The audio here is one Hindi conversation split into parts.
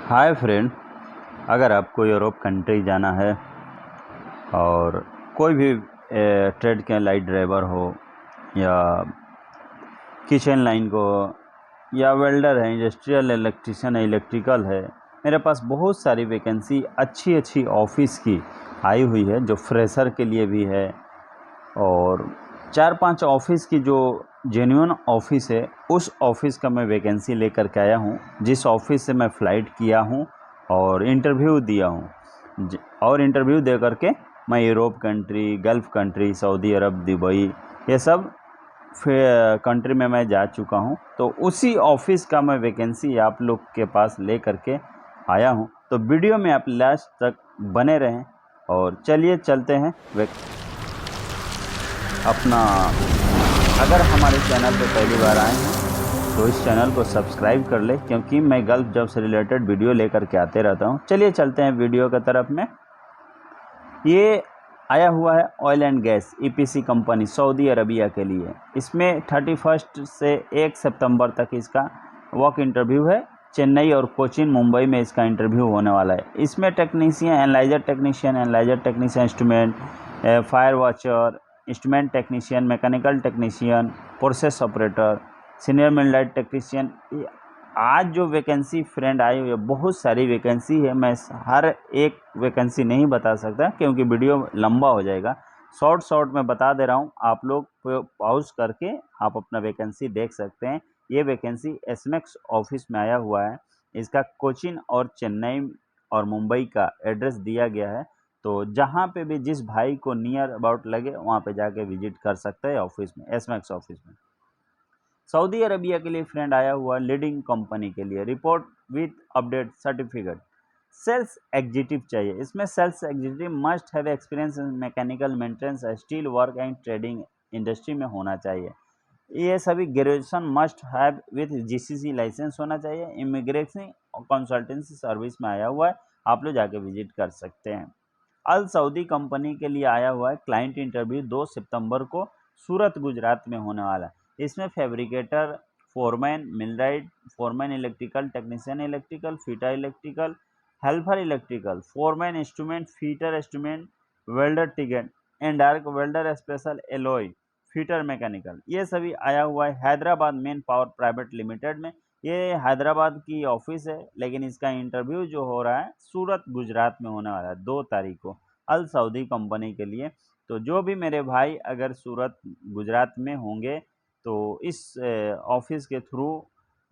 हाय फ्रेंड, अगर आपको यूरोप कंट्री जाना है और कोई भी ट्रेड के लाइट ड्राइवर हो या किचन लाइन को या वेल्डर है, इंडस्ट्रियल इलेक्ट्रिशियन है, इलेक्ट्रिकल है, मेरे पास बहुत सारी वैकेंसी अच्छी ऑफिस की आई हुई है जो फ्रेशर के लिए भी है। और 4-5 ऑफिस की जो जेन्युइन ऑफिस है उस ऑफिस का मैं वैकेंसी लेकर के आया हूँ, जिस ऑफिस से मैं फ़्लाइट किया हूँ और इंटरव्यू दिया हूँ। और इंटरव्यू दे करके मैं Europe country, gulf country, Saudi Arab, Dubai, ये सब कंट्री में मैं जा चुका हूँ। तो उसी ऑफिस का मैं वैकेंसी आप लोग के पास ले करके आया हूँ। तो वीडियो में आप लास्ट तक बने रहें और चलिए चलते हैं अपना। अगर हमारे चैनल पे पहली बार आए हैं तो इस चैनल को सब्सक्राइब कर ले, क्योंकि मैं गल्फ जॉब से रिलेटेड वीडियो लेकर के आते रहता हूँ। चलिए चलते हैं वीडियो की तरफ में। ये आया हुआ है oil and gas EPC company Saudi Arabia के लिए। इसमें 31 से 1 सितंबर तक इसका वर्क इंटरव्यू है। चेन्नई और कोचिन, मुंबई में इसका इंटरव्यू होने वाला है। इसमें technician, analyser technician, instrument, fire watcher, instrument technician, mechanical technician, process operator, senior midlight technician. आज जो वैकेंसी फ्रेंड आई हुई है, बहुत सारी वैकेंसी है। मैं हर एक वैकेंसी नहीं बता सकता क्योंकि वीडियो लंबा हो जाएगा। शॉर्ट में बता दे रहा हूँ, आप लोग पॉज करके आप अपना वैकेंसी देख सकते हैं। ये वैकेंसी एसमेक्स ऑफिस में आया हुआ है। इसका कोचिन और चेन्नई और मुंबई का एड्रेस दिया गया है। तो जहाँ पे भी जिस भाई को नियर अबाउट लगे वहाँ पे जाके विजिट कर सकते हैं ऑफिस में, एसमेक्स ऑफिस में। सऊदी अरबिया के लिए फ्रेंड आया हुआ लीडिंग कंपनी के लिए report with update certificate. Sales executive चाहिए। इसमें sales executive must have experience in mechanical maintenance, steel work and trading industry में होना चाहिए। ये सभी graduation must have with GCC license होना चाहिए। इमिग्रेशन और कंसल्टेंसी सर्विस में आया हुआ है, आप लोग जाके विजिट कर सकते हैं। अल सऊदी कंपनी के लिए आया हुआ है। क्लाइंट इंटरव्यू 2 सितंबर को सूरत, गुजरात में होने वाला है। इसमें fabricator, foreman, millwright, foreman electrical, technician electrical, fitter electrical, helper electrical, foreman instrument, fitter instrument, welder ticket and dark welder special alloy, fitter mechanical, ये सभी आया हुआ है। Hyderabad main power private limited में। ये हैदराबाद की ऑफिस है, लेकिन इसका इंटरव्यू जो हो रहा है सूरत, गुजरात में होने वाला है 2 तारीख को, अल सऊदी कंपनी के लिए। तो जो भी मेरे भाई अगर सूरत, गुजरात में होंगे तो इस ऑफिस के थ्रू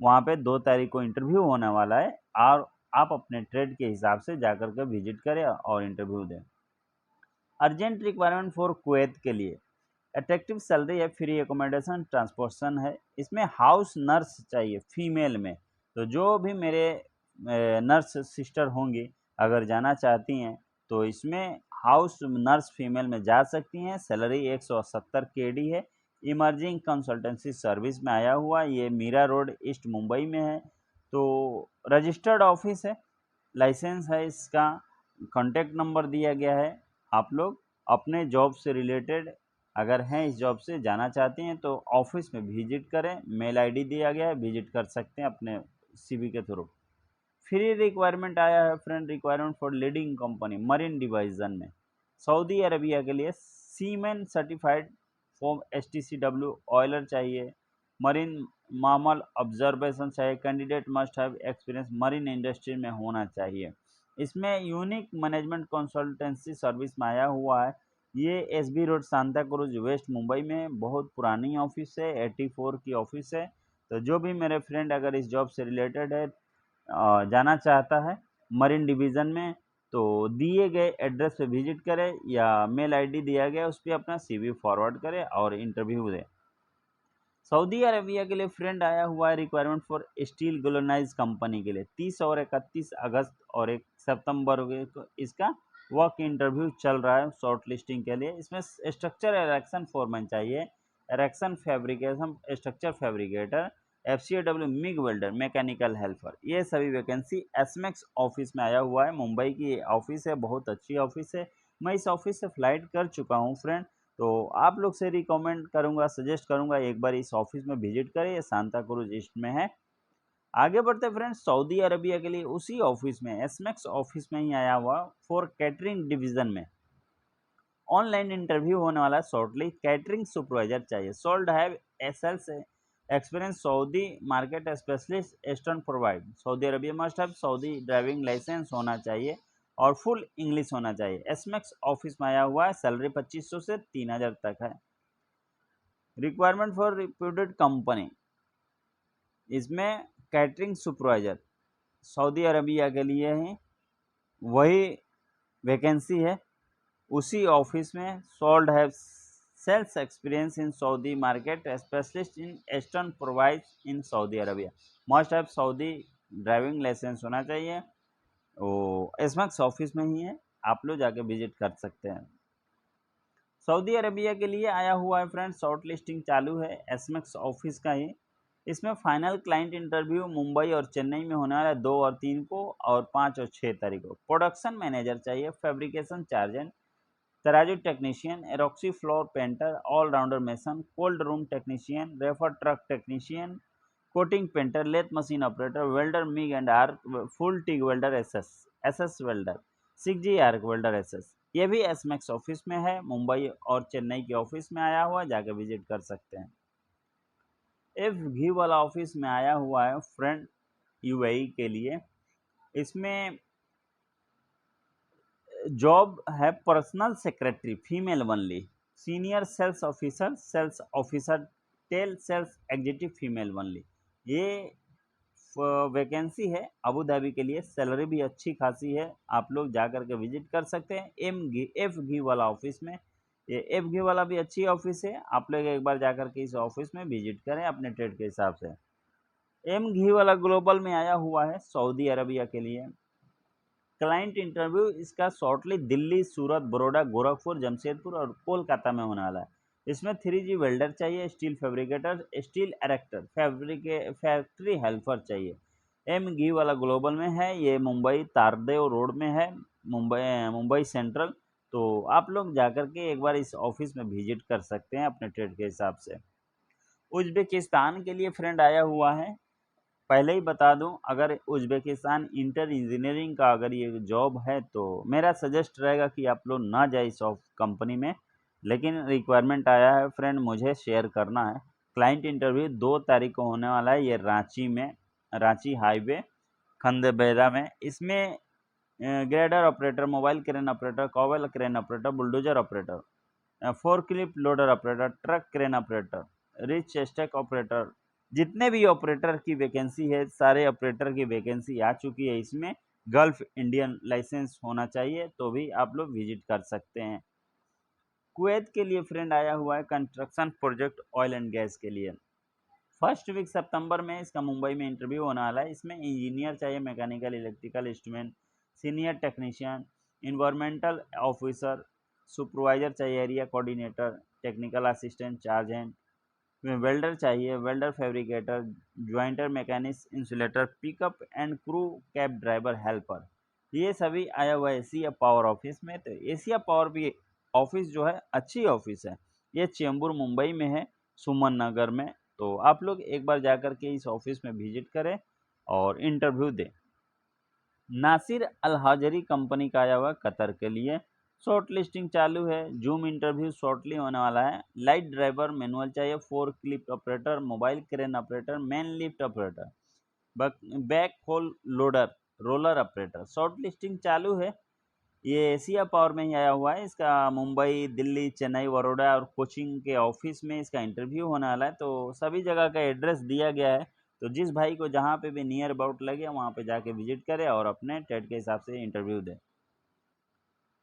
वहाँ पे 2 तारीख को इंटरव्यू होने वाला है, और आप अपने ट्रेड के हिसाब से जाकर के विजिट करें और इंटरव्यू दें। अर्जेंट रिक्वायरमेंट फॉर कुवैत के लिए अट्रैक्टिव सैलरी है, फ्री एकोमोडेशन, ट्रांसपोर्टेशन है। इसमें हाउस नर्स चाहिए फीमेल में। तो जो भी मेरे नर्स सिस्टर होंगी, अगर जाना चाहती हैं तो इसमें हाउस नर्स फीमेल में जा सकती हैं। सैलरी 170 केडी है। इमर्जिंग कंसल्टेंसी सर्विस में आया हुआ, ये मीरा रोड, ईस्ट मुंबई में है। तो रजिस्टर्ड ऑफिस है, लाइसेंस है इसका, कॉन्टैक्ट नंबर दिया गया है। आप लोग अपने जॉब से रिलेटेड अगर हैं, इस जॉब से जाना चाहते हैं तो ऑफिस में विजिट करें। मेल आईडी दिया गया है, विजिट कर सकते हैं अपने सीवी के थ्रू। फ्री रिक्वायरमेंट आया है friend, requirement for leading company marine division में सऊदी अरबिया के लिए। सीमेन सर्टिफाइड फॉर्म STCW ऑयलर चाहिए। मरीन मामल ऑब्जर्वेशन चाहिए। Candidate must have experience marine industry में होना चाहिए। इसमें यूनिक मैनेजमेंट कंसल्टेंसी सर्विस में आया हुआ है। ये SB road, Santacruz, west Mumbai में बहुत पुरानी ऑफिस है, 84 की ऑफिस है। तो जो भी मेरे फ्रेंड अगर इस जॉब से रिलेटेड है, जाना चाहता है मरीन डिवीज़न में, तो दिए गए एड्रेस पे विजिट करें या मेल आईडी दिया गया उस पर अपना CV फॉरवर्ड करें और इंटरव्यू दें। सऊदी अरबिया के लिए फ्रेंड आया हुआ है रिक्वायरमेंट फॉर स्टील ग्लोनाइज कंपनी के लिए। 30 और 31 अगस्त और 1 सितंबर को इसका वर्क इंटरव्यू चल रहा है शॉर्ट लिस्टिंग के लिए। इसमें स्ट्रक्चर एरेक्शन फोरमैन चाहिए, erection fabrication structure fabricator, FCAW MiG welder, mechanical helper. ये सभी वैकेंसी एसमेक्स ऑफिस में आया हुआ है। मुंबई की ऑफिस है, बहुत अच्छी ऑफिस है। मैं इस ऑफिस से फ्लाइट कर चुका हूँ फ्रेंड। तो आप लोग से रिकमेंड करूंगा, सजेस्ट करूंगा एक बार इस ऑफिस में विजिट करें। ये सांता क्रूज ईस्ट में है। आगे बढ़ते फ्रेंड्स, सऊदी अरबिया के लिए उसी ऑफिस में, एसमेक्स ऑफिस में ही आया हुआ फॉर कैटरिंग डिवीजन में ऑनलाइन इंटरव्यू होने वाला। शॉर्टलिस्ट कैटरिंग सुपरवाइजर चाहिए। Should have sales experience Saudi market specialist Eastern Province. Saudi Arabia must have Saudi driving licence होना चाहिए और फुल इंग्लिश होना चाहिए। एसमेक्स ऑफिस में आया हुआ है। सैलरी 2500 से 3000 तक है। रिक्वायरमेंट फॉर रिप्यूटेड कंपनी, इसमें कैटरिंग सुपरवाइजर सऊदी अरबिया के लिए ही वही वैकेंसी है। उसी ऑफिस में should have sales experience in Saudi market specialist in eastern provides in Saudi Arabia. Must have Saudi driving licence होना चाहिए। वो एसमेक्स ऑफिस में ही है, आप लोग जाके विजिट कर सकते हैं। सऊदी अरबिया के लिए आया हुआ है फ्रेंड्स, शॉर्ट लिस्टिंग चालू है एसमेक्स ऑफिस का ही। इसमें फाइनल क्लाइंट इंटरव्यू मुंबई और चेन्नई में होने वाला है 2 और 3 को, और 5 और 6 तारीख को। प्रोडक्शन मैनेजर चाहिए, फैब्रिकेशन चार्जेंट, तराजू technician, epoxy floor painter, allrounder mason, cold room technician, reefer truck technician, coating painter, lathe machine operator, welder MIG and arc, full TIG welder, SS welder, 6G arc welder SS. ये भी एसमेक्स ऑफिस में है, मुंबई और चेन्नई के ऑफिस में आया हुआ, जाकर विजिट कर सकते हैं। एफ घी वाला ऑफिस में आया हुआ है फ्रेंड, यूएई के लिए। इसमें जॉब है personal secretary female only, senior sales officer tell sales executive female only. ये वैकेंसी है अबू धाबी के लिए। सैलरी भी अच्छी खासी है, आप लोग जा करके विजिट कर सकते हैं। एफ घी वाला ऑफिस में, ये एफ घी वाला भी अच्छी ऑफिस है, आप लोग एक बार जा करके इस ऑफिस में विजिट करें अपने ट्रेड के हिसाब से। एम घी वाला ग्लोबल में आया हुआ है सऊदी अरबिया के लिए। क्लाइंट इंटरव्यू इसका शॉर्टली दिल्ली, सूरत, बड़ौदा, गोरखपुर, जमशेदपुर और कोलकाता में होने वाला है। इसमें 3G वेल्डर चाहिए, steel fabricator, steel erector, factory helper चाहिए। एम घी वाला ग्लोबल में है, ये मुंबई तारदेव रोड में है, मुंबई सेंट्रल। तो आप लोग जाकर के एक बार इस ऑफिस में विजिट कर सकते हैं अपने ट्रेड के हिसाब से। उज्बेकिस्तान के लिए फ्रेंड आया हुआ है। पहले ही बता दूं, अगर उज्बेकिस्तान इंटर इंजीनियरिंग का अगर ये जॉब है तो मेरा सजेस्ट रहेगा कि आप लोग ना जाए इस कंपनी में, लेकिन रिक्वायरमेंट आया है फ्रेंड, मुझे शेयर करना है। क्लाइंट इंटरव्यू 2 तारीख को होने वाला है, ये रांची में, रांची हाईवे खंडेबेरा में। इसमें grader operator, mobile crane operator, Cowell crane operator, bulldozer operator, forklift loader operator, truck crane operator, rich stack operator, जितने भी ऑपरेटर की वैकेंसी है, सारे ऑपरेटर की वैकेंसी आ चुकी है। इसमें गल्फ इंडियन लाइसेंस होना चाहिए, तो भी आप लोग विजिट कर सकते हैं। कुवैत के लिए फ्रेंड आया हुआ है construction project oil and gas के लिए। फर्स्ट वीक सितंबर में इसका मुंबई में इंटरव्यू होने वाला है। इसमें इंजीनियर चाहिए, mechanical, electrical instrument, senior technician, environmental officer, supervisor चाहिए, area coordinator, technical assistant, charge hand, welder चाहिए, welder, fabricator, jointer, mechanics, insulator, pickup and crew cab driver, helper. ये सभी आया हुआ है एशिया पावर ऑफिस में। तो एशिया पावर भी ऑफिस जो है अच्छी ऑफिस है, ये चेंबूर मुंबई में है, सुमन नगर में। तो आप लोग एक बार जाकर के इस ऑफिस में विजिट करें और इंटरव्यू दें। नासिर अल हाजरी कंपनी का आया हुआ कतर के लिए। शॉर्ट लिस्टिंग चालू है, जूम इंटरव्यू शॉर्टली होने वाला है। लाइट ड्राइवर मैनुअल चाहिए, forklift operator, mobile crane operator, man lift operator, backhoe loader, roller operator. Short listing चालू है, ये एशिया पावर में ही आया हुआ है। इसका मुंबई, दिल्ली, चेन्नई, बड़ौदा और कोचिंग के ऑफिस में इसका इंटरव्यू होने वाला है। तो सभी जगह का एड्रेस दिया गया है, तो जिस भाई को जहाँ पे भी नियर अबाउट लगे वहाँ पे जाके विजिट करे और अपने टेट के हिसाब से इंटरव्यू दे।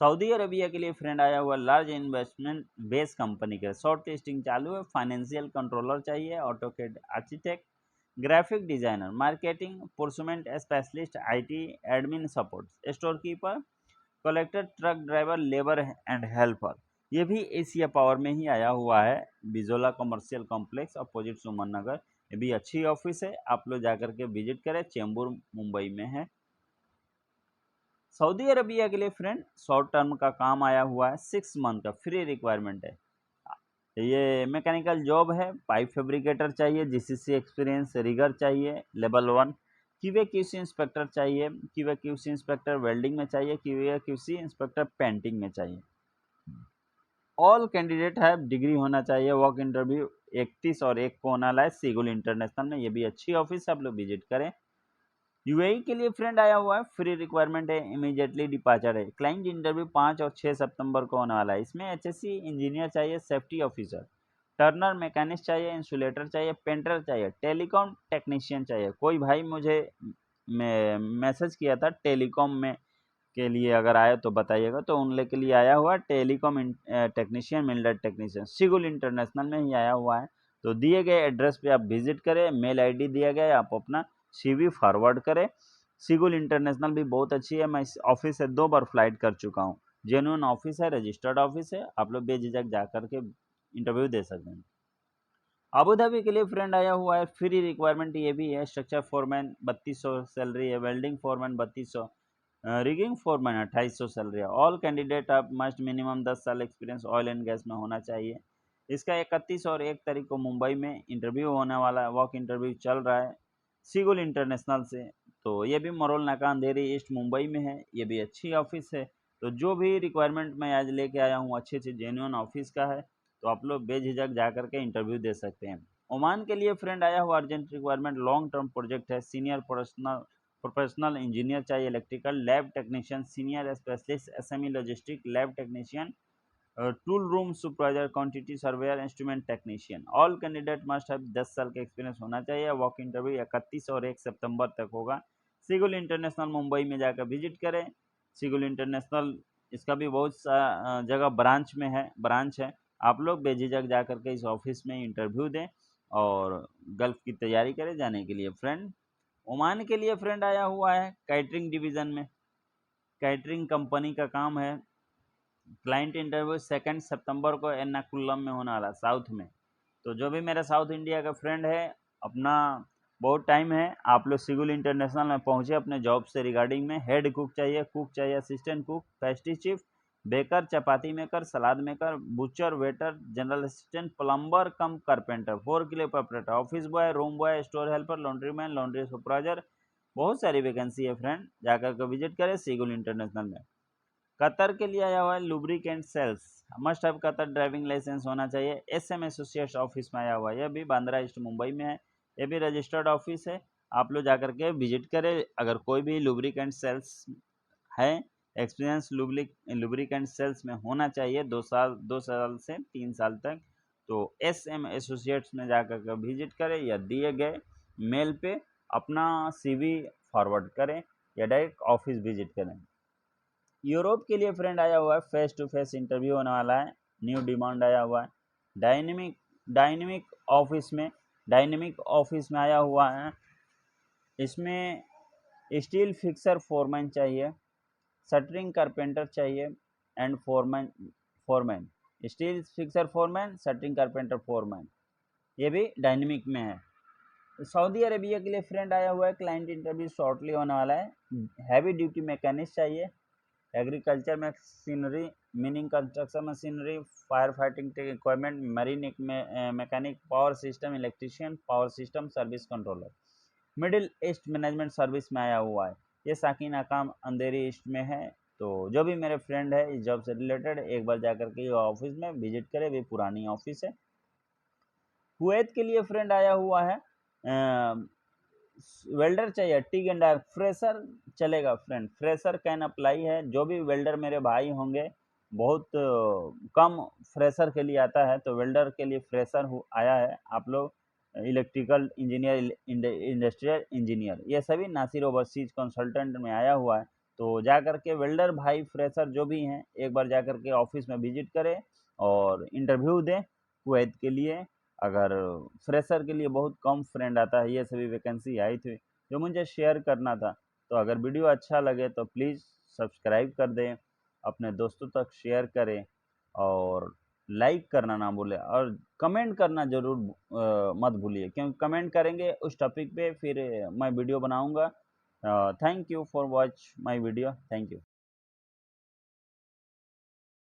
सऊदी अरबिया के लिए फ्रेंड आया हुआ लार्ज इन्वेस्टमेंट बेस कंपनी का शॉर्ट लिस्टिंग चालू है। फाइनेंशियल कंट्रोलर चाहिए, AutoCAD architect, graphic designer, marketing procurement specialist, IT admin support, store keeper, collector, truck driver, labour and helper. ये भी एशिया पावर में ही आया हुआ है, Bijola commercial complex opposite Suman Nagar. ये भी अच्छी ऑफिस है, आप लोग जाकर के विजिट करें, चेंबूर मुंबई में है। सऊदी अरबिया के लिए फ्रेंड शॉर्ट टर्म का काम आया हुआ है, 6 मंथ का फ्री रिक्वायरमेंट है। ये मैकेनिकल जॉब है, पाइप फैब्रिकेटर चाहिए, जीसीसी एक्सपीरियंस, रिगर चाहिए, लेवल 1 QA QC इंस्पेक्टर चाहिए, QA QC इंस्पेक्टर वेल्डिंग में चाहिए, QA QC इंस्पेक्टर पेंटिंग में चाहिए। ऑल कैंडिडेट है डिग्री होना चाहिए। वर्क इंटरव्यू 31 और 1 को होना है सिगुल इंटरनेशनल में। ये भी अच्छी ऑफिस है, आप लोग विजिट करें। यूएई के लिए फ्रेंड आया हुआ है, फ्री रिक्वायरमेंट है, इमीडिएटली डिपार्चर है। क्लाइंट इंटरव्यू 5 और 6 सितंबर को होने वाला है। इसमें HSC इंजीनियर चाहिए, सेफ्टी ऑफिसर, टर्नर मैकेनिस्ट चाहिए, इंसुलेटर चाहिए, पेंटर चाहिए, टेलीकॉम टेक्नीशियन चाहिए। कोई भाई मुझे मैसेज किया था टेलीकॉम में के लिए, अगर आए तो बताइएगा। तो उन लोग के लिए आया हुआ telecom technician, miller technician, Seagull international में ही आया हुआ है। तो दिए गए एड्रेस पे आप विजिट करें, मेल आईडी दिया गया है, आप अपना CV फॉरवर्ड करें। सिगुल इंटरनेशनल भी बहुत अच्छी है, मैं इस ऑफिस से 2 बार फ्लाइट कर चुका हूँ। जेन्युइन ऑफिस है, रजिस्टर्ड ऑफिस है, आप लोग बेझिझक जा करके इंटरव्यू दे सकते हैं। अबू धाबी के लिए फ्रेंड आया हुआ है, फ्री रिक्वायरमेंट ये भी है। स्ट्रक्चर फोरमैन 3200 सैलरी है, welding foreman 3200, rigging foreman 2800 salary है। ऑल कैंडिडेट आप मस्ट मिनिमम 10 साल एक्सपीरियंस ऑयल एंड गैस में होना चाहिए। इसका 31 और 1 तारीख को मुंबई में इंटरव्यू होने वाला है, वॉक इंटरव्यू चल रहा है सिगुल इंटरनेशनल से। तो ये भी मरोल नाका अंधेरी ईस्ट मुंबई में है, ये भी अच्छी ऑफिस है। तो जो भी रिक्वायरमेंट मैं आज लेके आया हूँ अच्छे से जेन्युइन ऑफिस का है, तो आप लोग बेझिझक जा करके इंटरव्यू दे सकते हैं। ओमान के लिए फ्रेंड आया हुआ urgent requirement, long term project है। सीनियर प्रोफेशनल इंजीनियर चाहिए, electrical lab technician, senior specialist SME logistic lab technician, tool room supervisor, quantity surveyor, instrument technician. All candidate must have 10 साल का एक्सपीरियंस होना चाहिए। वॉक इंटरव्यू 31 और 1 सितंबर तक होगा। सिगुल इंटरनेशनल मुंबई में जाकर विजिट करें। सिगुल इंटरनेशनल इसका भी बहुत सा जगह ब्रांच है। आप लोग बेझिझक जा करके इस ऑफिस में इंटरव्यू दें और गल्फ की तैयारी करें जाने के लिए। फ्रेंड ओमान के लिए फ्रेंड आया हुआ है कैटरिंग डिवीज़न में, कैटरिंग कंपनी का काम है। क्लाइंट इंटरव्यू 2 सितंबर को एर्नाकुलम में होने वाला, साउथ में। तो जो भी मेरा साउथ इंडिया का फ्रेंड है, अपना बहुत टाइम है, आप लोग सिगुल इंटरनेशनल में पहुंचे अपने जॉब से रिगार्डिंग में। हेड कुक चाहिए, assistant cook, pastry chief, baker, chapati maker, salad maker, butcher, waiter, general assistant, plumber cum carpenter, 4 kilo operator, office boy, room boy, store helper, laundry man, laundry supervisor. बहुत सारी वैकेंसी है फ्रेंड, जाकर के विजिट करें सिगुल इंटरनेशनल में। कतर के लिए आया हुआ है lubricant sales, must have Qatar driving licence होना चाहिए। SM एसोसिएट्स ऑफिस में आया हुआ है, यह भी बांद्रा ईस्ट मुंबई में है, ये भी रजिस्टर्ड ऑफिस है। आप लोग जाकर के विजिट करें। अगर कोई भी लुब्रिकेंट सेल्स है, एक्सपीरियंस लुब्रिकेंट सेल्स में होना चाहिए 2 साल से 3 साल तक, तो SM एसोसिएट्स में जाकर के विजिट करें या दिए गए मेल पे अपना CV फॉरवर्ड करें या डायरेक्ट ऑफिस विजिट करें। यूरोप के लिए फ्रेंड आया हुआ है, फेस टू फेस इंटरव्यू होने वाला है। न्यू डिमांड आया हुआ है डायनेमिक ऑफिस में आया हुआ है। इसमें स्टील फिक्सर फोरमैन चाहिए, शटरिंग कारपेंटर चाहिए and foreman, steel fixer foreman, shuttering carpenter foreman, ये भी डायनेमिक में है। सऊदी अरेबिया के लिए फ्रेंड आया हुआ है, क्लाइंट इंटरव्यू शॉर्टली होने वाला है। हैवी ड्यूटी मैकेनिस्ट चाहिए, agriculture machinery meaning construction machinery, fire fighting equipment, marine mechanic, power system electrician, power system service controller. Middle east management service में आया हुआ है, ये साकिन अकाम अंधेरी ईस्ट में है। तो जो भी मेरे फ्रेंड है इस जॉब से रिलेटेड, एक बार जाकर के ऑफिस में विजिट करें, भी पुरानी ऑफिस है। कुवैत के लिए फ्रेंड आया हुआ है, वेल्डर चाहिए, टिग एंड आर्क, फ्रेशर चलेगा फ्रेंड, फ्रेशर कैन अप्लाई है। जो भी वेल्डर मेरे भाई होंगे, बहुत कम फ्रेशर के लिए आता है, तो वेल्डर के लिए फ्रेशर आया है। आप लोग इलेक्ट्रिकल इंजीनियर, इंडस्ट्रियल इंजीनियर, ये सभी नासिर ओवरसीज कंसल्टेंट में आया हुआ है। तो जा कर के वेल्डर भाई फ्रेशर जो भी हैं, एक बार जा कर के ऑफिस में विजिट करें और इंटरव्यू दें कुवैत के लिए। अगर फ्रेशर के लिए बहुत कम फ्रेंड आता है, ये सभी वैकेंसी आई थी जो मुझे शेयर करना था। तो अगर वीडियो अच्छा लगे तो प्लीज़ सब्सक्राइब कर दें, अपने दोस्तों तक शेयर करें और लाइक करना ना भूलें और कमेंट करना ज़रूर मत भूलिए, क्योंकि कमेंट करेंगे उस टॉपिक पे फिर मैं वीडियो बनाऊंगा। Thank you for watch my video, thank you.